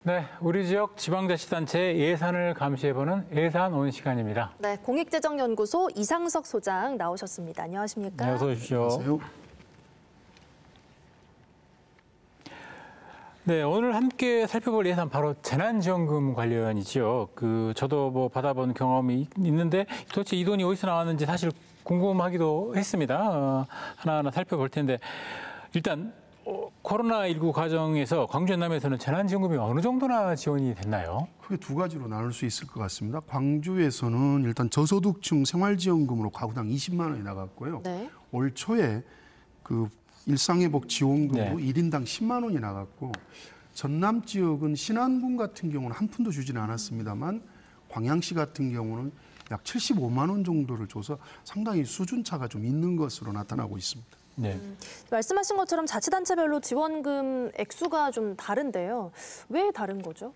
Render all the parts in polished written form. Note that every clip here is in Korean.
네, 우리 지역 지방자치단체 예산을 감시해보는 예산 온 시간입니다. 네, 공익재정연구소 이상석 소장 나오셨습니다. 안녕하십니까? 네, 어서 오십시오. 안녕하세요. 네, 오늘 함께 살펴볼 예산 바로 재난지원금 관련이지요. 저도 뭐 받아본 경험이 있는데 도대체 이 돈이 어디서 나왔는지 사실 궁금하기도 했습니다. 하나하나 살펴볼 텐데 일단 코로나19 과정에서 광주 전남에서는 재난지원금이 어느 정도나 지원이 됐나요? 크게 두 가지로 나눌 수 있을 것 같습니다. 광주에서는 일단 저소득층 생활지원금으로 가구당 20만 원이 나갔고요. 네. 올 초에 그 일상회복 지원금으로 네. 1인당 10만 원이 나갔고 전남 지역은 신안군 같은 경우는 한 푼도 주지는 않았습니다만 광양시 같은 경우는 약 75만 원 정도를 줘서 상당히 수준차가 좀 있는 것으로 나타나고 있습니다. 네. 말씀하신 것처럼 자치단체별로 지원금 액수가 좀 다른데요. 왜 다른 거죠?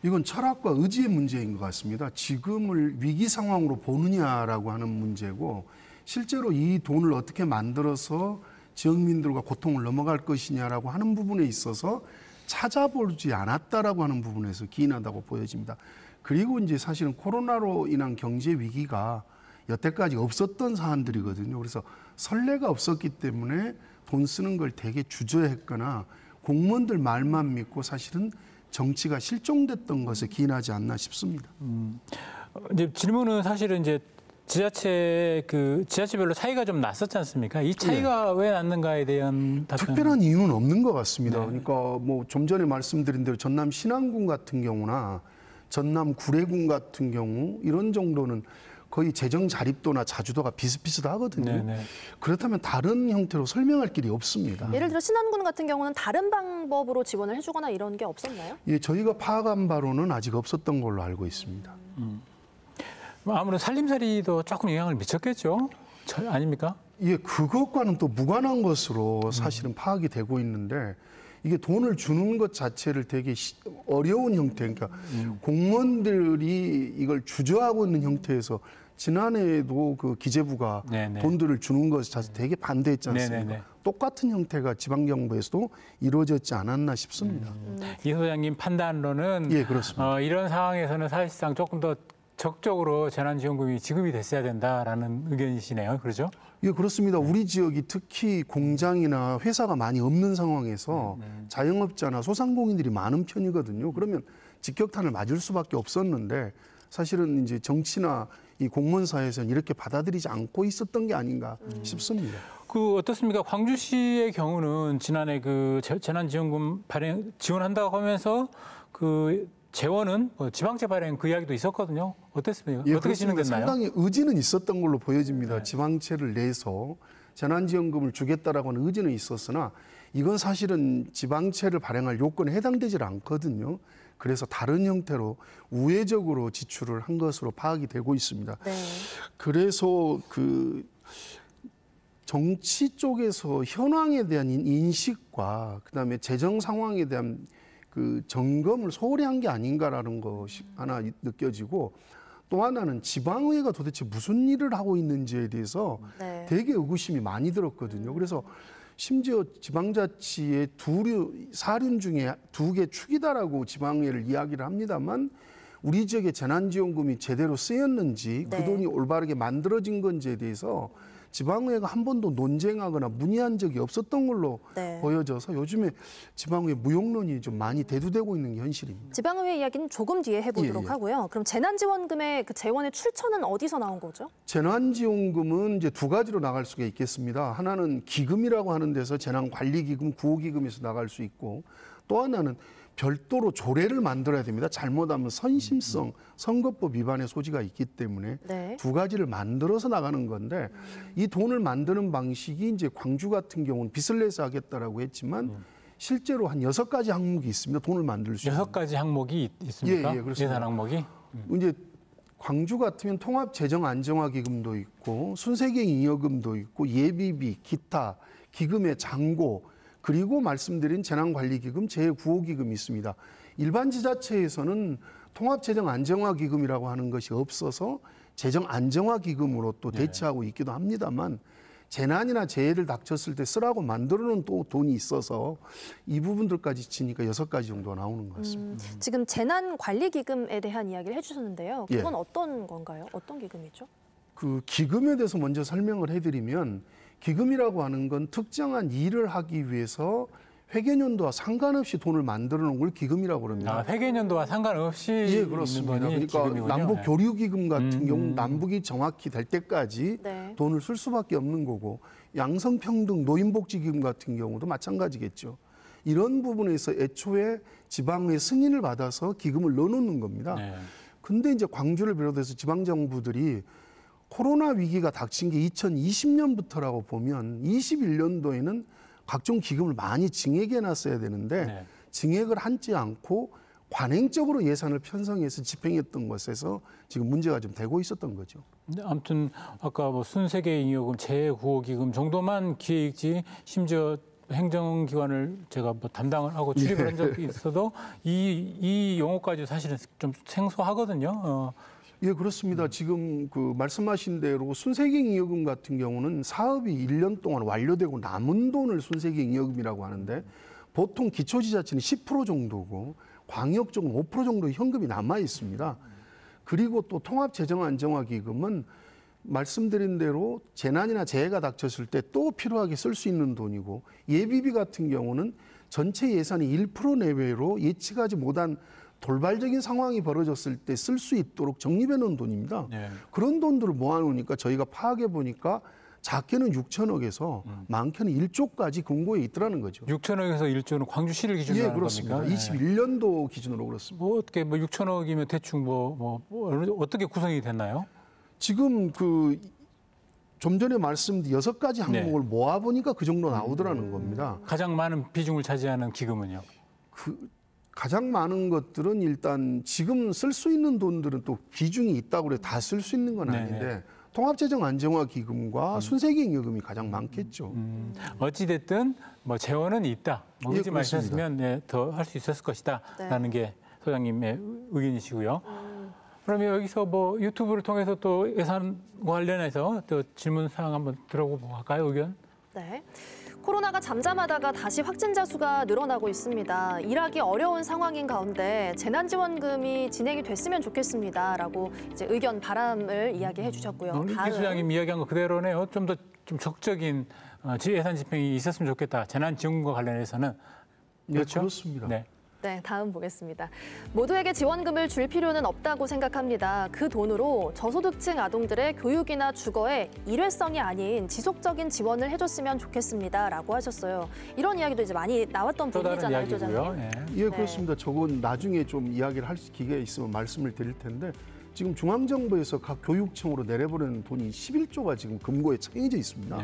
이건 철학과 의지의 문제인 것 같습니다. 지금을 위기 상황으로 보느냐라고 하는 문제고 실제로 이 돈을 어떻게 만들어서 지역민들과 고통을 넘어갈 것이냐라고 하는 부분에 있어서 찾아보지 않았다라고 하는 부분에서 기인하다고 보여집니다. 그리고 이제 사실은 코로나로 인한 경제 위기가 여태까지 없었던 사안들이거든요. 그래서 선례가 없었기 때문에 돈 쓰는 걸 되게 주저했거나 공무원들 말만 믿고 사실은 정치가 실종됐던 것에 기인하지 않나 싶습니다. 이제 질문은 사실은 이제 지자체별로 차이가 좀 났었지 않습니까? 이 차이가 왜 났는가에 대한 특별한 이유는 없는 것 같습니다. 네. 그러니까 뭐 좀 전에 말씀드린 대로 전남 신안군 같은 경우나 전남 구례군 같은 경우 이런 정도는 거의 재정 자립도나 자주도가 비슷비슷하거든요. 네네. 그렇다면 다른 형태로 설명할 길이 없습니다. 예를 들어 신안군 같은 경우는 다른 방법으로 지원을 해주거나 이런 게 없었나요? 예, 저희가 파악한 바로는 아직 없었던 걸로 알고 있습니다. 아무래도 살림살이도 조금 영향을 미쳤겠죠? 아닙니까? 예, 그것과는 또 무관한 것으로 사실은 파악이 되고 있는데 이게 돈을 주는 것 자체를 되게 어려운 형태, 그러니까 공무원들이 이걸 주저하고 있는 형태에서 지난해에도 그 기재부가 네네. 돈들을 주는 것 자체 되게 반대했지 않습니까? 네네네. 똑같은 형태가 지방정부에서도 이루어졌지 않았나 싶습니다. 이 소장님 판단로는 예, 그렇습니다. 이런 상황에서는 사실상 조금 더 적극적으로 재난지원금이 지급이 됐어야 된다라는 의견이시네요. 그렇죠? 예, 그렇습니다. 우리 지역이 특히 공장이나 회사가 많이 없는 상황에서 자영업자나 소상공인들이 많은 편이거든요. 그러면 직격탄을 맞을 수밖에 없었는데 사실은 이제 정치나 이 공무원 사회에서는 이렇게 받아들이지 않고 있었던 게 아닌가 싶습니다. 어떻습니까? 광주시의 경우는 지난해 재난지원금 지원한다고 하면서 재원은 지방채 발행 그 이야기도 있었거든요. 어땠습니까? 예, 어떻게 진행됐나요? 상당히 의지는 있었던 걸로 보여집니다. 네. 지방채를 내서 재난지원금을 주겠다라고 하는 의지는 있었으나 이건 사실은 지방채를 발행할 요건에 해당되질 않거든요. 그래서 다른 형태로 우회적으로 지출을 한 것으로 파악이 되고 있습니다. 네. 그래서 정치 쪽에서 현황에 대한 인식과 그다음에 재정 상황에 대한 점검을 소홀히 한 게 아닌가라는 것이 하나 느껴지고 또 하나는 지방의회가 도대체 무슨 일을 하고 있는지에 대해서 네. 되게 의구심이 많이 들었거든요. 그래서 심지어 지방자치의 사륜 중에 2개 축이다라고 지방의회를 이야기를 합니다만 우리 지역의 재난지원금이 제대로 쓰였는지 네. 그 돈이 올바르게 만들어진 건지에 대해서 지방의회가 한 번도 논쟁하거나 문의한 적이 없었던 걸로 네. 보여져서 요즘에 지방의회 무용론이 좀 많이 대두되고 있는 게 현실입니다. 지방의회 이야기는 조금 뒤에 해보도록 예. 하고요. 그럼 재난지원금의 그 재원의 출처는 어디서 나온 거죠? 재난지원금은 이제 2가지로 나갈 수가 있겠습니다. 하나는 기금이라고 하는 데서 재난관리기금, 구호기금에서 나갈 수 있고 또 하나는 별도로 조례를 만들어야 됩니다. 잘못하면 선심성, 선거법 위반의 소지가 있기 때문에 네. 2가지를 만들어서 나가는 건데 이 돈을 만드는 방식이 이제 광주 같은 경우는 빚을 내서 하겠다라고 했지만 실제로 한 6가지 항목이 있습니다. 돈을 만들 수 있는. 6가지 항목이 있습니까? 예, 그렇습니다. 예산 항목이? 이제 광주 같으면 통합재정안정화기금도 있고 순세경잉여금도 있고 예비비, 기타, 기금의 잔고 그리고 말씀드린 재난관리기금, 재구호기금이 있습니다. 일반 지자체에서는 통합재정안정화기금이라고 하는 것이 없어서 재정안정화기금으로 또 대체하고 있기도 합니다만 재난이나 재해를 닥쳤을 때 쓰라고 만들어놓은 또 돈이 있어서 이 부분들까지 치니까 6가지 정도가 나오는 것 같습니다. 지금 재난관리기금에 대한 이야기를 해주셨는데요. 그건 예. 어떤 건가요? 어떤 기금이죠? 그 기금에 대해서 먼저 설명을 해드리면 기금이라고 하는 건 특정한 일을 하기 위해서 회계연도와 상관없이 돈을 만들어 놓은 걸 기금이라고 합니다. 아, 회계연도와 상관없이 예, 그렇습니다. 있는 돈이 그러니까 기금이군요. 남북 교류기금 같은 경우 남북이 정확히 될 때까지 네. 돈을 쓸 수밖에 없는 거고 양성평등 노인복지기금 같은 경우도 마찬가지겠죠. 이런 부분에서 애초에 지방의 승인을 받아서 기금을 넣어놓는 겁니다. 네. 근데 이제 광주를 비롯해서 지방정부들이 코로나 위기가 닥친 게 2020년부터라고 보면 21년도에는 각종 기금을 많이 증액해 놨어야 되는데 네. 증액을 하지 않고 관행적으로 예산을 편성해서 집행했던 것에서 지금 문제가 좀 되고 있었던 거죠. 근데 아무튼 아까 뭐 순세계잉여금, 재구호기금 정도만 기획지 심지어 행정기관을 제가 뭐 담당을 하고 출입을 한 적이 있어도 이 용어까지 사실은 좀 생소하거든요. 예, 그렇습니다. 지금 그 말씀하신 대로 순세계잉여금 같은 경우는 사업이 1년 동안 완료되고 남은 돈을 순세계잉여금이라고 하는데 보통 기초지자체는 10% 정도고 광역 쪽은 5% 정도 현금이 남아 있습니다. 그리고 또 통합재정안정화기금은 말씀드린 대로 재난이나 재해가 닥쳤을 때 또 필요하게 쓸 수 있는 돈이고 예비비 같은 경우는 전체 예산이 1% 내외로 예측하지 못한 돌발적인 상황이 벌어졌을 때 쓸 수 있도록 적립해 놓은 돈입니다. 네. 그런 돈들을 모아놓으니까 저희가 파악해 보니까 작게는 6천억에서 많게는 1조까지 금고에 있더라는 거죠. 6천억에서 1조는 광주시를 기준으로 예, 하는 그렇습니다. 겁니까? 21년도 기준으로 그렇습니다. 뭐 어떻게 뭐 6천억이면 대충 어떻게 구성이 됐나요? 지금 좀 전에 말씀드린 6가지 항목을 모아보니까 그 정도 나오더라는 겁니다. 가장 많은 비중을 차지하는 기금은요? 가장 많은 것들은 일단 지금 쓸 수 있는 돈들은 또 비중이 있다고 그래 다 쓸 수 있는 건 아닌데 통합재정안정화기금과 순세계잉여금이 가장 많겠죠. 어찌됐든 뭐 재원은 있다. 뭐 예, 의지 마셨으면 더 할 수 있었을 것이다라는 게 소장님의 의견이시고요. 그러면 여기서 뭐 유튜브를 통해서 또 예산 관련해서 또 질문 사항 한번 들어보고 할까요, 의견? 네. 코로나가 잠잠하다가 다시 확진자 수가 늘어나고 있습니다. 일하기 어려운 상황인 가운데 재난지원금이 진행이 됐으면 좋겠습니다라고 이제 의견 바람을 이야기해 주셨고요. 이 소장님 이야기한 거 그대로네요. 좀 더 좀 적적인 예산 집행이 있었으면 좋겠다. 재난지원금과 관련해서는 그렇죠? 네, 그렇습니다. 네. 네, 다음 보겠습니다. 모두에게 지원금을 줄 필요는 없다고 생각합니다. 그 돈으로 저소득층 아동들의 교육이나 주거에 일회성이 아닌 지속적인 지원을 해줬으면 좋겠습니다라고 하셨어요. 이런 이야기도 이제 많이 나왔던 또 다른 부분이잖아요, 이야기고요. 소장님. 예, 그렇습니다. 저건 나중에 좀 이야기를 할 기회가 있으면 말씀을 드릴 텐데 지금 중앙정부에서 각 교육청으로 내려보내는 돈이 11조가 지금 금고에 청해져 있습니다.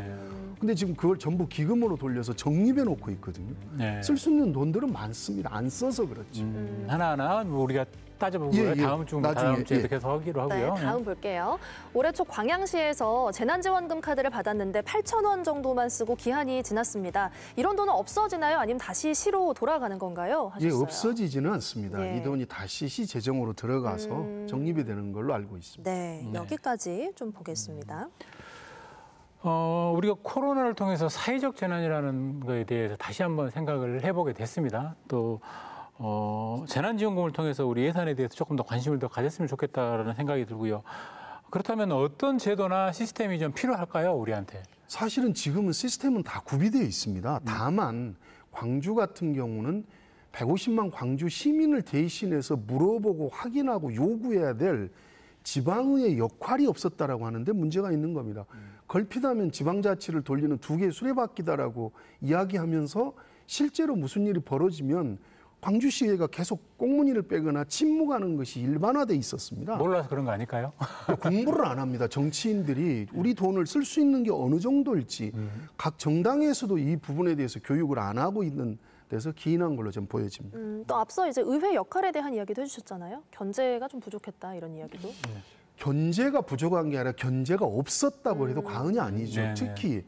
근데 지금 그걸 전부 기금으로 돌려서 적립해 놓고 있거든요. 네. 쓸 수 있는 돈들은 많습니다. 안 써서 그렇지. 하나하나 뭐 우리가 따져보고 예, 예. 다음 나중에, 주에도 예. 계속 하기로 네, 하고요. 다음 볼게요. 올해 초 광양시에서 재난지원금 카드를 받았는데 8,000원 정도만 쓰고 기한이 지났습니다. 이런 돈은 없어지나요? 아니면 다시 시로 돌아가는 건가요? 예, 하셨어요. 없어지지는 않습니다. 예. 이 돈이 다시 시 재정으로 들어가서 적립이 되는 걸로 알고 있습니다. 네, 여기까지 좀 보겠습니다. 우리가 코로나를 통해서 사회적 재난이라는 거에 대해서 다시 한번 생각을 해보게 됐습니다. 또 재난지원금을 통해서 우리 예산에 대해서 조금 더 관심을 더 가졌으면 좋겠다라는 생각이 들고요. 그렇다면 어떤 제도나 시스템이 좀 필요할까요, 우리한테? 사실은 지금은 시스템은 다 구비되어 있습니다. 다만 광주 같은 경우는 150만 광주 시민을 대신해서 물어보고 확인하고 요구해야 될 지방의 역할이 없었다라고 하는데 문제가 있는 겁니다. 걸핏하면 지방자치를 돌리는 두 개의 수레바퀴다라고 이야기하면서 실제로 무슨 일이 벌어지면 광주시의회가 계속 꽁무니를 빼거나 침묵하는 것이 일반화돼 있었습니다. 몰라서 그런 거 아닐까요? 공부를 안 합니다. 정치인들이 우리 돈을 쓸 수 있는 게 어느 정도일지 각 정당에서도 이 부분에 대해서 교육을 안 하고 있는 데서 기인한 걸로 좀 보여집니다. 또 앞서 이제 의회 역할에 대한 이야기도 해주셨잖아요. 견제가 좀 부족했다 이런 이야기도. 견제가 부족한 게 아니라 견제가 없었다고 해도 과언이 아니죠. 네네. 특히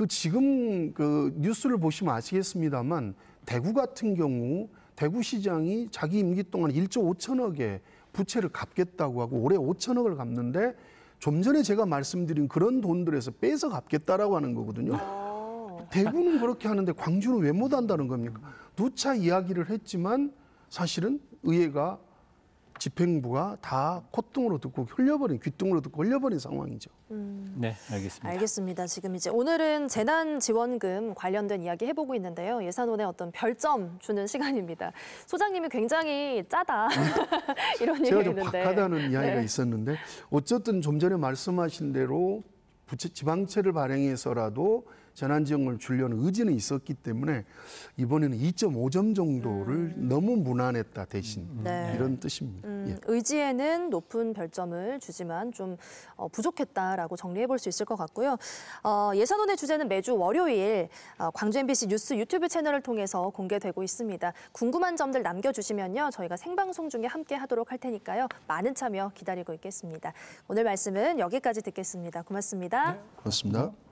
지금 뉴스를 보시면 아시겠습니다만 대구 같은 경우 대구시장이 자기 임기 동안 1조 5천억의 부채를 갚겠다고 하고 올해 5천억을 갚는데 좀 전에 제가 말씀드린 그런 돈들에서 빼서 갚겠다라고 하는 거거든요. 대구는 그렇게 하는데 광주는 왜 못한다는 겁니까? 누차 이야기를 했지만 사실은 의회가 집행부가 다 콧등으로 듣고 귓등으로 듣고 흘려버린 상황이죠. 네, 알겠습니다. 알겠습니다. 지금 이제 오늘은 재난지원금 관련된 이야기 해보고 있는데요. 예산원에 어떤 별점 주는 시간입니다. 소장님이 굉장히 짜다 이런 제가 얘기가 좀 있는데. 박하다는 이야기가 네. 있었는데 어쨌든 좀 전에 말씀하신 대로 지방채를 발행해서라도 재난지원금을 주려는 의지는 있었기 때문에 이번에는 2.5점 정도를 너무 무난했다 대신 네. 이런 뜻입니다. 예. 의지에는 높은 별점을 주지만 좀 부족했다라고 정리해 볼 수 있을 것 같고요. 예산원의 주제는 매주 월요일 광주 MBC 뉴스 유튜브 채널을 통해서 공개되고 있습니다. 궁금한 점들 남겨주시면요. 저희가 생방송 중에 함께 하도록 할 테니까요. 많은 참여 기다리고 있겠습니다. 오늘 말씀은 여기까지 듣겠습니다. 고맙습니다. 고맙습니다.